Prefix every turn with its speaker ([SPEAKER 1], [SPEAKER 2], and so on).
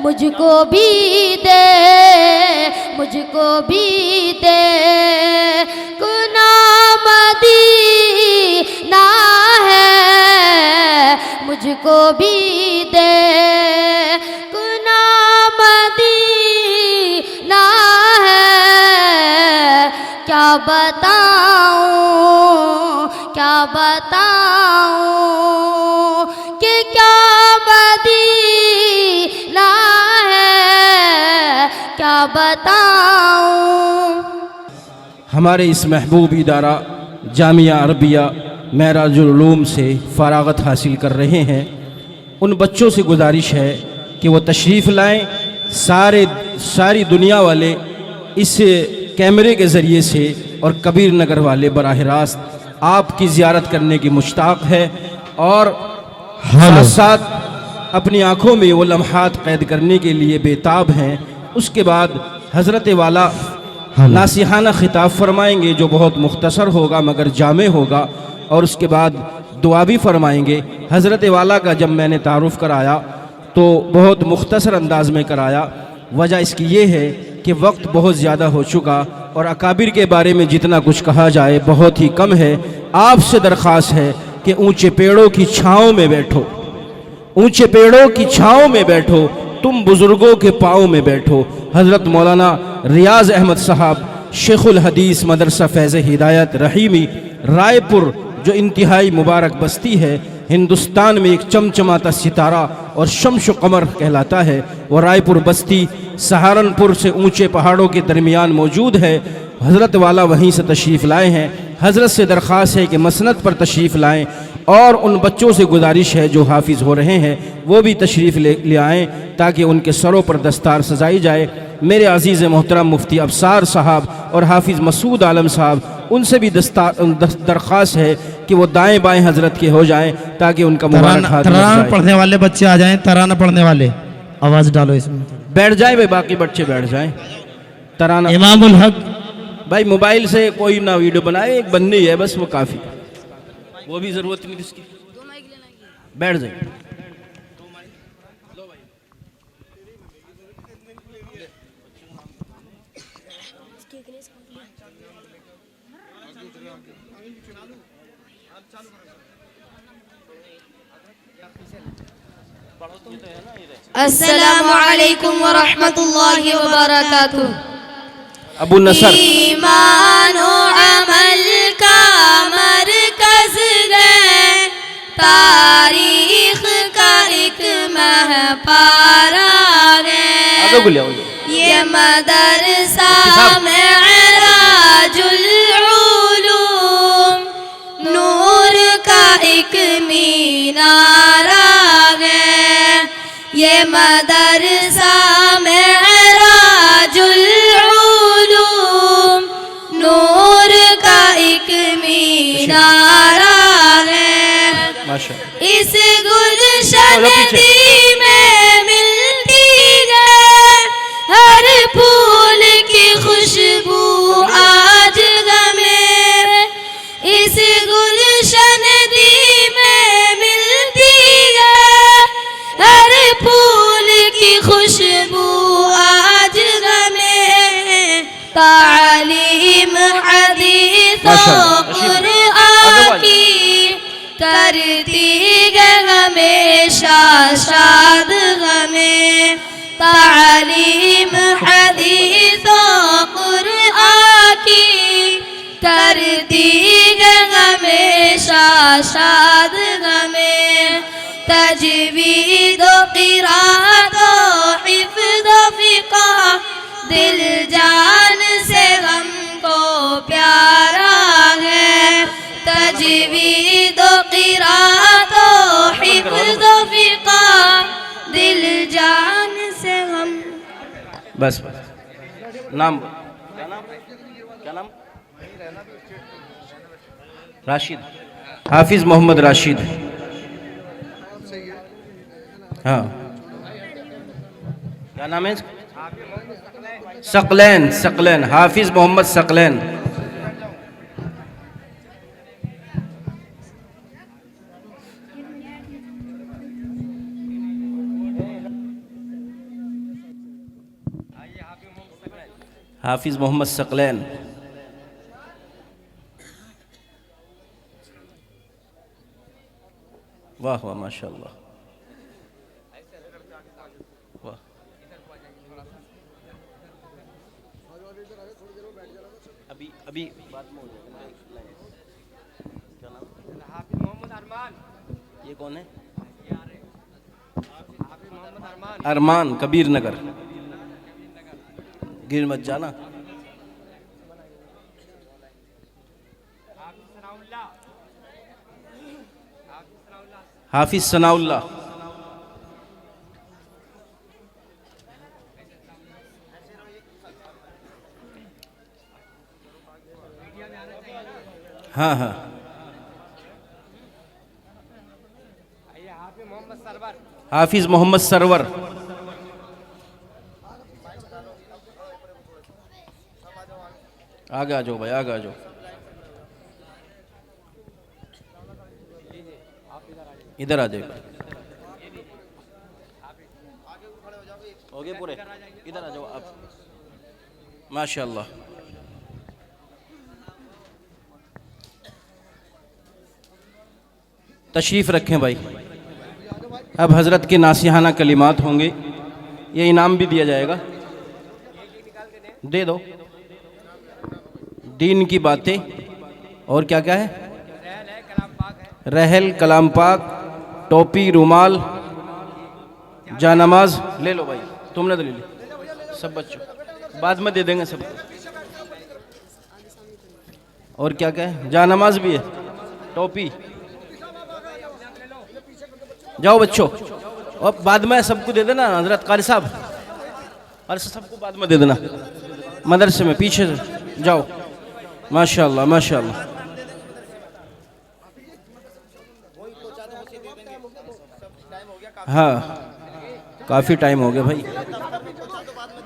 [SPEAKER 1] मुझको भी दे, मुझको भी दे, गुना मदीना है, मुझको भी दे, गुना मदीना है। क्या बताऊं, क्या बताऊं कि क्या मदीना है, क्या बताऊं।
[SPEAKER 2] हमारे इस महबूब इदारा जामिया अरबिया महराजुल उलूम से फ़रागत हासिल कर रहे हैं, उन बच्चों से गुजारिश है कि वो तशरीफ़ लाएं। सारी दुनिया वाले इस कैमरे के ज़रिए से और कबीर नगर वाले बराह रास्त आपकी ज़ियारत करने की मुश्ताक़ है और साथ साथ अपनी आँखों में वो लम्हात कैद करने के लिए बेताब हैं। उसके बाद हज़रत वाला नासिहाना खिताब फरमाएंगे जो बहुत मुख्तसर होगा मगर जामे होगा, और उसके बाद दुआ भी फरमाएंगे। हज़रत वाला का जब मैंने तारुफ़ कराया तो बहुत मुख्तसर अंदाज में कराया। वजह इसकी ये है कि वक्त बहुत ज़्यादा हो चुका और अकाबिर के बारे में जितना कुछ कहा जाए बहुत ही कम है। आपसे दरख्वास्त है कि ऊंचे पेड़ों की छाँव में बैठो, ऊंचे पेड़ों की छाँव में बैठो, तुम बुज़ुर्गों के पाँव में बैठो। हज़रत मौलाना रियाज़ अहमद साहब शेखुल हदीस मदरसा फैज़ हिदायत रहीमी रायपुर, जो इंतहाई मुबारक बस्ती है, हिंदुस्तान में एक चमचमाता सितारा और शम्स कमर कहलाता है, वो रायपुर बस्ती सहारनपुर से ऊंचे पहाड़ों के दरमियान मौजूद है। हज़रत वाला वहीं से तशरीफ़ लाए हैं। हज़रत से दरख्वास्त है कि मसनद पर तशरीफ़ लाएँ और उन बच्चों से गुजारिश है जो हाफिज़ हो रहे हैं वो भी तशरीफ़ ले आएँ ताकि उनके सरों पर दस्तार सजाई जाए। मेरे अज़ीज़ मोहतरम मुफ्ती अफसार साहब और हाफिज़ मसूद आलम साहब, उनसे भी दरख्वास्त है कि वो दाएँ बाएँ हज़रत के हो जाएँ ताकि उनका मुबारक हाथ
[SPEAKER 3] तराना पढ़ने वाले बच्चे आ जाएँ, तराना पढ़ने वाले आवाज़ डालो इसमें।
[SPEAKER 2] बैठ जाए भाई, बाकी बच्चे बैठ जाएँ। तराना
[SPEAKER 3] इमामुल हक
[SPEAKER 2] भाई मोबाइल से कोई ना वीडियो बनाए, एक बन्नी है बस, वो काफ़ी, वो भी ज़रूरत नहीं इसकी। बैठ जाए।
[SPEAKER 1] अस्सलामु अलैकुम व रहमतुल्लाहि व बरकातुहू।
[SPEAKER 2] अबू नसर
[SPEAKER 1] ईमान और अमल का मरकज़ है, तारीख का एक महपारा है। ये मदरसा महराजुल उलूम नूर का एक मीनारा है। ये मदरसा महराजुल उलूम नूर का एक मीनारा है। इस गुलशन में मिलती है हर फूल की खुशबू आज गमे। इस गुलशन में मिलती है हर फूल की खुशबू आज गमे। तालीम हदीस कुरान की करती है हमेशा शाद हमें। तालीम हदीस कुरान की करती है हमेशा शाद हमें। तजवीद क़िराअत हिफ़्ज़ फ़िक़ह दिल जान से हमको प्यारा है। तजवीद क़िराअत हिफ़्ज़ फ़िक़ह दिल जान से हम।
[SPEAKER 2] बस नाम क्या नाम? राशिद, हाफिज़ मोहम्मद राशिद। हाँ, क्या नाम है इसका? सकलैन, सकलैन, हाफिज़ मोहम्मद सकलैन। हाफिज़ मोहम्मद सकलैन, वाह वाह माशाअल्लाह, वाह। अभी अभी बात में हो जाएगा। क्या नाम? हाफिज़ मोहम्मद अरमान। ये कौन है? अरमान, कबीर नगर। गिर मत जाना। हाफिज सनाउल्लाह, हाँ हाँ। हाफिज मोहम्मद सरवर, आगे आ जाओ भाई, आगे आ जाओ। इधर आ जाओ, हो गए पूरे, इधर आ जाओ आप। माशाअल्लाह। तशरीफ़ रखें भाई। अब हज़रत के नासिहाना कलिमात होंगे, ये इनाम भी दिया जाएगा, दे दो। दीन की बातें और क्या क्या है? रहल, कलाम पाक, टोपी, रुमाल, जानमाज ले लो भाई, तुमने तो ले ली सब बच्चों, बाद में दे देंगे सब। और क्या क्या है? जानमाज भी है, टोपी। जाओ बच्चों, और बाद में सबको दे देना। हजरत कारी साहब, और सबको बाद में दे देना, मदरसे में पीछे से जाओ। माशाअल्लाह माशाअल्लाह। हाँ, काफ़ी टाइम हो गया भाई।